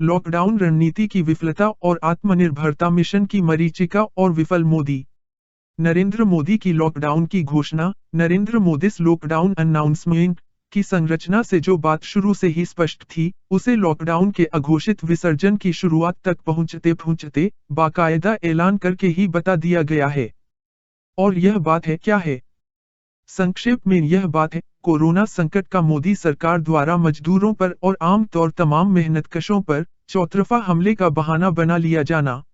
Lockdown रणनीति की विफलता और आत्मनिर्भरता मिशन की मरीचिका और विफल मोदी। नरेंद्र मोदी की लॉकडाउन की घोषणा। नरेंद्र मोदी's लॉकडाउन अनाउंसमेंट की संरचना से जो बात शुरू से ही स्पष्ट थी, उसे लॉकडाउन के अघोषित विसर्जन की शुरुआत तक पहुंचते पहुंचते बाकायदा ऐलान करके ही बता दिया गया है। और यह बात है क्या है? संक्षेप में यह बात है, कोरोना संकट का मोदी सरकार द्वारा मजदूरों पर और आम तौर तमाम मेहनतकशों पर चौतरफा हमले का बहाना बना लिया जाना।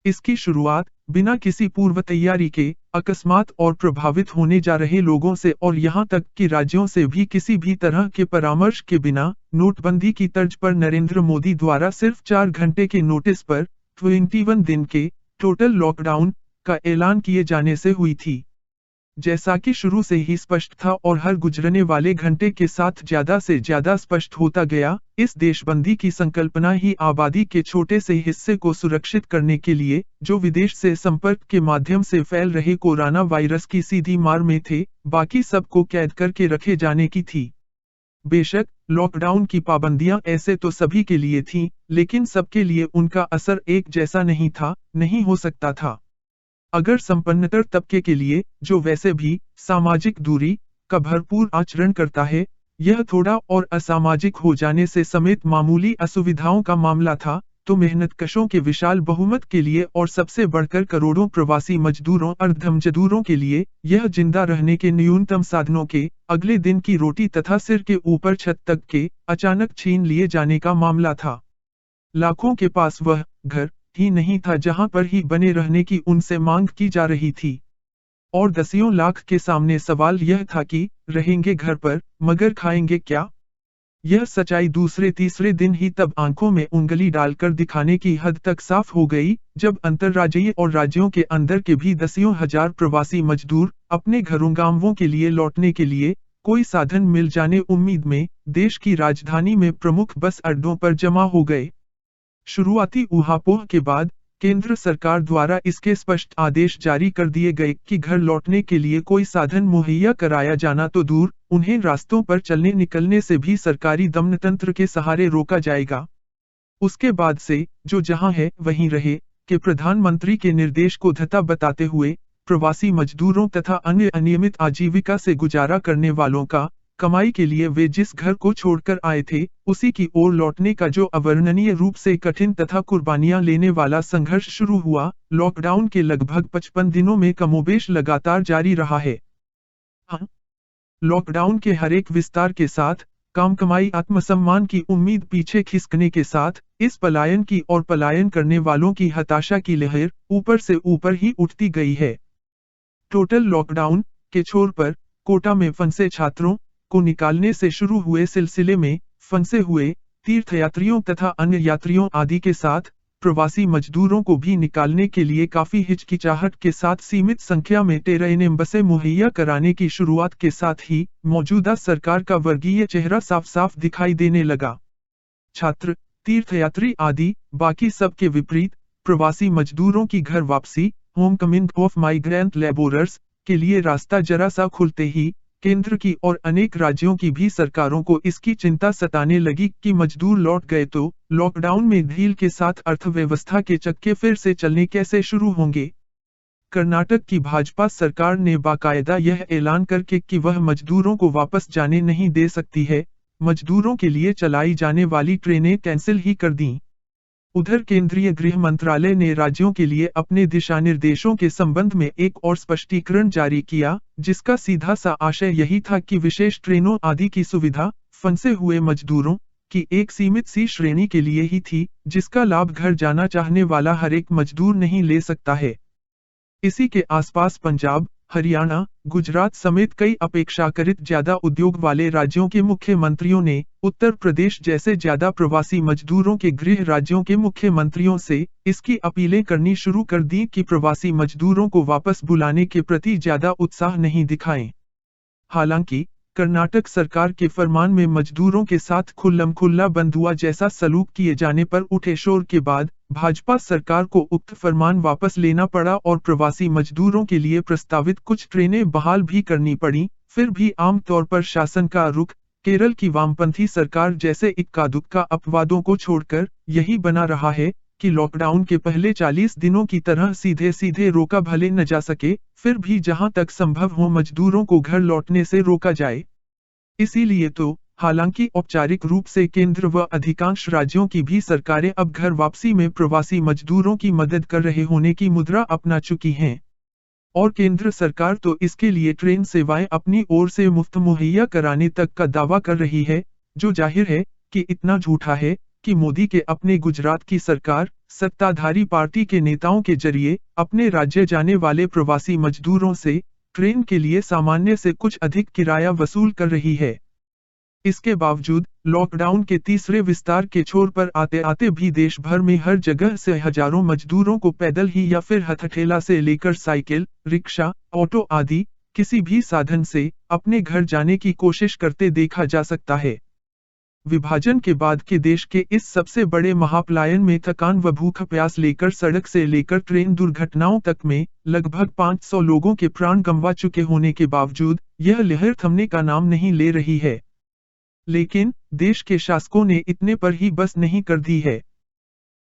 इसकी शुरुआत बिना किसी पूर्व तैयारी के अकस्मात और प्रभावित होने जा रहे लोगों से और यहां तक कि राज्यों से भी किसी भी तरह के परामर्श के बिना नोटबंदी की तर्ज पर नरेंद्र मोदी द्वारा सिर्फ 4 घंटे के नोटिस पर 21 दिन के टोटल लॉकडाउन का ऐलान किए जाने से हुई थी। जैसा कि शुरू से ही स्पष्ट था और हर गुजरने वाले घंटे के साथ ज्यादा से ज्यादा स्पष्ट होता गया, इस देशबंदी की संकल्पना ही आबादी के छोटे से हिस्से को सुरक्षित करने के लिए, जो विदेश से संपर्क के माध्यम से फैल रहे कोरोना वायरस की सीधी मार में थे, बाकी सबको कैद करके रखे जाने की थी। बेशक लॉकडाउन की पाबंदियां ऐसे तो सभी के लिए थीं, लेकिन सबके लिए उनका असर एक जैसा नहीं था, नहीं हो सकता था। अगर संपन्नतर तबके के लिए, जो वैसे भी सामाजिक दूरी का भरपूर आचरण करता है, यह थोड़ा और असामाजिक हो जाने से समेत मामूली असुविधाओं का मामला था, तो मेहनतकशों के विशाल बहुमत के लिए और सबसे बढ़कर करोड़ों प्रवासी मजदूरों अर्धमजदूरों के लिए यह जिंदा रहने के न्यूनतम साधनों के अगले दिन की रोटी तथा सिर के ऊपर छत तक के अचानक छीन लिए जाने का मामला था। लाखों के पास वह घर ही नहीं था जहां पर ही बने रहने की उनसे मांग की जा रही थी। और दसियों लाख के सामने सवाल यह था कि रहेंगे घर पर, मगर खाएंगे क्या? यह सच्चाई दूसरे तीसरे दिन ही तब आंखों में उंगली डालकर दिखाने की हद तक साफ हो गई, जब अंतर्राज्यीय और राज्यों के अंदर के भी दसियों हजार प्रवासी मजदूर अपने घरों गांवों के लिए लौटने के लिए कोई साधन मिल जाने उम्मीद में देश की राजधानी में प्रमुख बस अड्डों पर जमा हो गए। शुरुआती ऊहापोह के बाद केंद्र सरकार द्वारा इसके स्पष्ट आदेश जारी कर दिए गए कि घर लौटने के लिए कोई साधन मुहैया कराया जाना तो दूर, उन्हें रास्तों पर चलने निकलने से भी सरकारी दमनतंत्र के सहारे रोका जाएगा। उसके बाद से जो जहां है वहीं रहे के प्रधानमंत्री के निर्देश को धता बताते हुए प्रवासी मजदूरों तथा अन्य अनियमित आजीविका से गुजारा करने वालों का कमाई के लिए वे जिस घर को छोड़कर आए थे, उसी की ओर लौटने का जो अवर्णनीय रूप से कठिन तथा कुर्बानियां लेने वाला संघर्ष शुरू हुआ, लॉकडाउन के लगभग 55 दिनों में कमोबेश लगातार जारी रहा है। हाँ, लॉकडाउन के हरेक विस्तार के साथ काम कमाई आत्मसम्मान की उम्मीद पीछे खिसकने के साथ इस पलायन की और पलायन करने वालों की हताशा की लहर ऊपर से ऊपर ही उठती गई है। टोटल लॉकडाउन के छोर पर कोटा में फंसे छात्रों को निकालने से शुरू हुए सिलसिले में फंसे हुए तीर्थयात्रियों तथा अन्य यात्रियों आदि के साथ प्रवासी मजदूरों को भी निकालने के लिए काफी हिचकिचाहट के साथ सीमित संख्या में ट्रेनें बसें मुहैया कराने की शुरुआत के साथ ही मौजूदा सरकार का वर्गीय चेहरा साफ साफ दिखाई देने लगा। छात्र, तीर्थयात्री आदि बाकी सब के विपरीत प्रवासी मजदूरों की घर वापसी, होम कमिंग ऑफ माइग्रेंट लेबोरर्स के लिए रास्ता जरा सा खुलते ही केंद्र की और अनेक राज्यों की भी सरकारों को इसकी चिंता सताने लगी कि मजदूर लौट गए तो लॉकडाउन में ढील के साथ अर्थव्यवस्था के चक्के फिर से चलने कैसे शुरू होंगे। कर्नाटक की भाजपा सरकार ने बाकायदा यह ऐलान करके कि वह मजदूरों को वापस जाने नहीं दे सकती है, मजदूरों के लिए चलाई जाने वाली ट्रेनें कैंसिल ही कर दी। उधर केंद्रीय गृह मंत्रालय ने राज्यों के लिए अपने दिशा निर्देशों के संबंध में एक और स्पष्टीकरण जारी किया, जिसका सीधा सा आशय यही था कि विशेष ट्रेनों आदि की सुविधा फंसे हुए मजदूरों की एक सीमित सी श्रेणी के लिए ही थी, जिसका लाभ घर जाना चाहने वाला हर एक मजदूर नहीं ले सकता है। इसी के आसपास पंजाब, हरियाणा, गुजरात समेत कई अपेक्षाकृत ज्यादा उद्योग वाले राज्यों के मुख्यमंत्रियों ने उत्तर प्रदेश जैसे ज्यादा प्रवासी मजदूरों के गृह राज्यों के मुख्यमंत्रियों से इसकी अपीलें करनी शुरू कर दी कि प्रवासी मजदूरों को वापस बुलाने के प्रति ज्यादा उत्साह नहीं दिखाएं। हालांकि कर्नाटक सरकार के फरमान में मजदूरों के साथ खुल्लम-खुल्ला बंधुआ जैसा सलूक किए जाने पर उठे शोर के बाद भाजपा सरकार को उक्त फरमान वापस लेना पड़ा और प्रवासी मजदूरों के लिए प्रस्तावित कुछ ट्रेनें बहाल भी करनी पड़ी। फिर भी आम तौर पर शासन का रुख केरल की वामपंथी सरकार जैसे इक्का दुक्का अपवादों को छोड़कर यही बना रहा है कि लॉकडाउन के पहले 40 दिनों की तरह सीधे सीधे रोका भले न जा सके, फिर भी जहां तक संभव हो मजदूरों को घर लौटने से रोका जाए। इसीलिए तो हालांकि औपचारिक रूप से केंद्र व अधिकांश राज्यों की भी सरकारें अब घर वापसी में प्रवासी मजदूरों की मदद कर रहे होने की मुद्रा अपना चुकी हैं। और केंद्र सरकार तो इसके लिए ट्रेन सेवाएं अपनी ओर से मुफ्त मुहैया कराने तक का दावा कर रही है, जो जाहिर है कि इतना झूठा है कि मोदी के अपने गुजरात की सरकार सत्ताधारी पार्टी के नेताओं के जरिए अपने राज्य जाने वाले प्रवासी मजदूरों से ट्रेन के लिए सामान्य से कुछ अधिक किराया वसूल कर रही है। इसके बावजूद लॉकडाउन के तीसरे विस्तार के छोर पर आते आते भी देश भर में हर जगह से हजारों मजदूरों को पैदल ही या फिर हथठेला से लेकर साइकिल, रिक्शा, ऑटो आदि किसी भी साधन से अपने घर जाने की कोशिश करते देखा जा सकता है। विभाजन के बाद के देश के इस सबसे बड़े महापलायन में थकान व भूख प्यास लेकर सड़क से लेकर ट्रेन दुर्घटनाओं तक में लगभग 500 लोगों के प्राण गंवा चुके होने के बावजूद यह लहर थमने का नाम नहीं ले रही है। लेकिन देश के शासकों ने इतने पर ही बस नहीं कर दी है।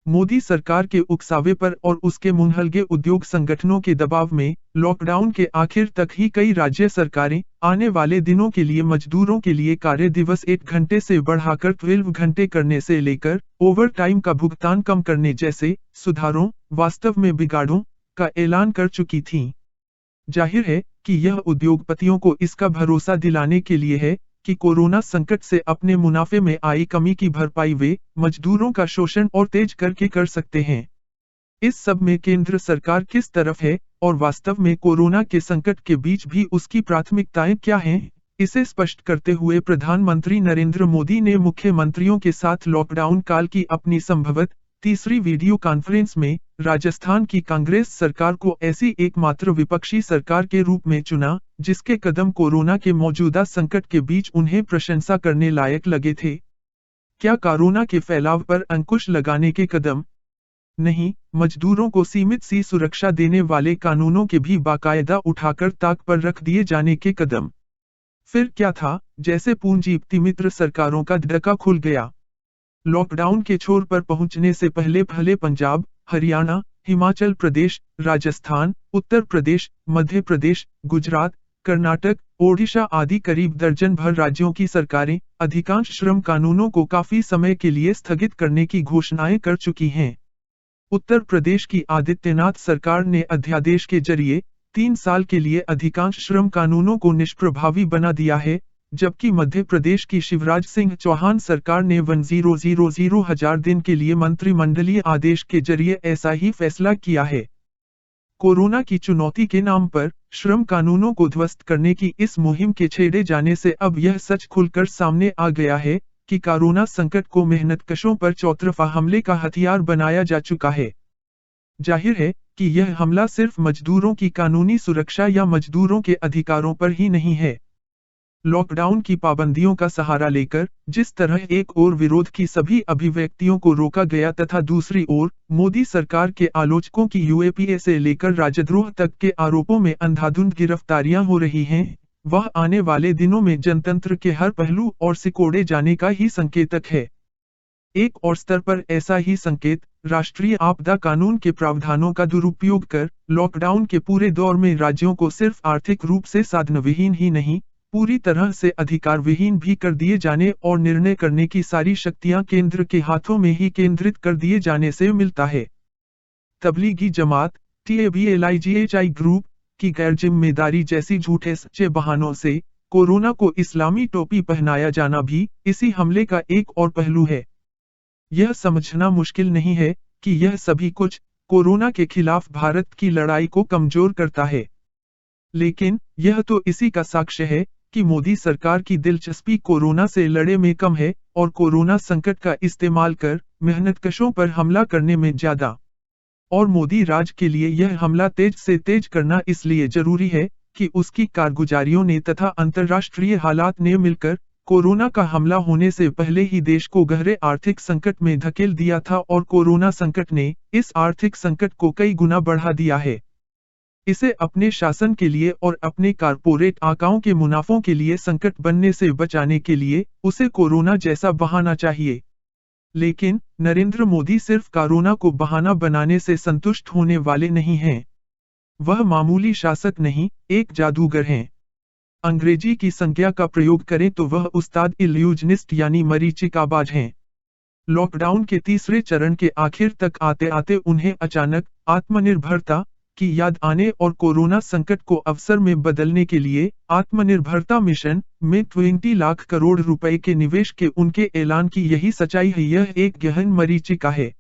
मोदी सरकार के उकसावे पर और उसके मुंहलगे उद्योग संगठनों के दबाव में लॉकडाउन के आखिर तक ही कई राज्य सरकारें आने वाले दिनों के लिए मजदूरों के लिए कार्य दिवस 1 घंटे से बढ़ाकर 12 घंटे करने से लेकर ओवर टाइम का भुगतान कम करने जैसे सुधारों, वास्तव में बिगाड़ों का ऐलान कर चुकी थीं। जाहिर है कि यह उद्योगपतियों को इसका भरोसा दिलाने के लिए है कि कोरोना संकट से अपने मुनाफे में आई कमी की भरपाई वे मजदूरों का शोषण और तेज करके कर सकते हैं। इस सब में केंद्र सरकार किस तरफ है और वास्तव में कोरोना के संकट के बीच भी उसकी प्राथमिकताएं क्या हैं, इसे स्पष्ट करते हुए प्रधानमंत्री नरेंद्र मोदी ने मुख्यमंत्रियों के साथ लॉकडाउन काल की अपनी संभवत तीसरी वीडियो कॉन्फ्रेंस में राजस्थान की कांग्रेस सरकार को ऐसी एकमात्र विपक्षी सरकार के रूप में चुना जिसके कदम कोरोना के मौजूदा संकट के बीच उन्हें प्रशंसा करने लायक लगे थे। क्या कोरोना के फैलाव पर अंकुश लगाने के कदम? नहीं, मजदूरों को सीमित सी सुरक्षा देने वाले कानूनों के भी बाकायदा उठाकर ताक पर रख दिए जाने के कदम। फिर क्या था, जैसे पूंजीपति मित्र सरकारों का धक्का खुल गया। लॉकडाउन के छोर पर पहुंचने से पहले पहले पंजाब, हरियाणा, हिमाचल प्रदेश, राजस्थान, उत्तर प्रदेश, मध्य प्रदेश, गुजरात, कर्नाटक, ओडिशा आदि करीब दर्जन भर राज्यों की सरकारें अधिकांश श्रम कानूनों को काफी समय के लिए स्थगित करने की घोषणाएं कर चुकी हैं। उत्तर प्रदेश की आदित्यनाथ सरकार ने अध्यादेश के जरिए 3 साल के लिए अधिकांश श्रम कानूनों को निष्प्रभावी बना दिया है, जबकि मध्य प्रदेश की शिवराज सिंह चौहान सरकार ने 1000 दिन के लिए मंत्रिमंडलीय आदेश के जरिए ऐसा ही फैसला किया है। कोरोना की चुनौती के नाम पर श्रम कानूनों को ध्वस्त करने की इस मुहिम के छेड़े जाने से अब यह सच खुलकर सामने आ गया है कि कोरोना संकट को मेहनतकशों पर चौतरफा हमले का हथियार बनाया जा चुका है। जाहिर है कि यह हमला सिर्फ मजदूरों की कानूनी सुरक्षा या मजदूरों के अधिकारों पर ही नहीं है। लॉकडाउन की पाबंदियों का सहारा लेकर जिस तरह एक ओर विरोध की सभी अभिव्यक्तियों को रोका गया तथा दूसरी ओर मोदी सरकार के आलोचकों की यूएपीए से लेकर राजद्रोह तक के आरोपों में अंधाधुंध गिरफ्तारियां हो रही हैं, वह आने वाले दिनों में जनतंत्र के हर पहलू और सिकोड़े जाने का ही संकेतक है। एक और स्तर पर ऐसा ही संकेत राष्ट्रीय आपदा कानून के प्रावधानों का दुरुपयोग कर लॉकडाउन के पूरे दौर में राज्यों को सिर्फ आर्थिक रूप से साधनविहीन ही नहीं, पूरी तरह से अधिकार विहीन भी कर दिए जाने और निर्णय करने की सारी शक्तियां केंद्र के हाथों में ही केंद्रित कर दिए जाने से मिलता है। तबलीगी जमात, TABLIGHI ग्रुप की गैर जिम्मेदारी जैसी झूठे सच्चे बहानों से कोरोना को इस्लामी टोपी पहनाया जाना भी इसी हमले का एक और पहलू है। यह समझना मुश्किल नहीं है कि यह सभी कुछ कोरोना के खिलाफ भारत की लड़ाई को कमजोर करता है। लेकिन यह तो इसी का साक्ष्य है कि मोदी सरकार की दिलचस्पी कोरोना से लड़े में कम है और कोरोना संकट का इस्तेमाल कर मेहनतकशों पर हमला करने में ज्यादा। और मोदी राज के लिए यह हमला तेज से तेज करना इसलिए जरूरी है कि उसकी कारगुजारियों ने तथा अंतर्राष्ट्रीय हालात ने मिलकर कोरोना का हमला होने से पहले ही देश को गहरे आर्थिक संकट में धकेल दिया था और कोरोना संकट ने इस आर्थिक संकट को कई गुना बढ़ा दिया है। इसे अपने शासन के लिए और अपने कारपोरेट आकाओं के मुनाफों के लिए संकट बनने से बचाने के लिए उसे कोरोना जैसा बहाना चाहिए। लेकिन नरेंद्र मोदी सिर्फ कोरोना को बहाना बनाने से संतुष्ट होने वाले नहीं हैं। वह मामूली शासक नहीं, एक जादूगर हैं। अंग्रेजी की संज्ञा का प्रयोग करें तो वह उस्ताद इल्यूजनिस्ट यानी मरीचिकाबाज हैं। लॉकडाउन के तीसरे चरण के आखिर तक आते आते उन्हें अचानक आत्मनिर्भरता की याद आने और कोरोना संकट को अवसर में बदलने के लिए आत्मनिर्भरता मिशन में 20 लाख करोड़ रुपए के निवेश के उनके ऐलान की यही सच्चाई है। यह एक गहन मरीचिका है।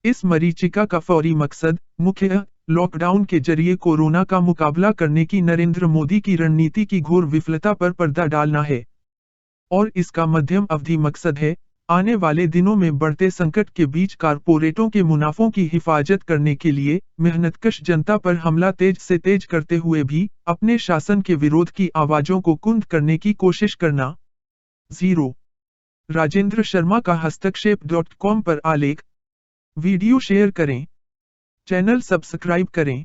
इस मरीचिका का फौरी मकसद मुख्य लॉकडाउन के जरिए कोरोना का मुकाबला करने की नरेंद्र मोदी की रणनीति की घोर विफलता पर पर्दा डालना है। और इसका मध्यम अवधि मकसद है आने वाले दिनों में बढ़ते संकट के बीच कारपोरेटों के मुनाफों की हिफाजत करने के लिए मेहनतकश जनता पर हमला तेज से तेज करते हुए भी अपने शासन के विरोध की आवाजों को कुंद करने की कोशिश करना। 0 राजेंद्र शर्मा का हस्तक्षेप.com पर आलेख। वीडियो शेयर करें, चैनल सब्सक्राइब करें।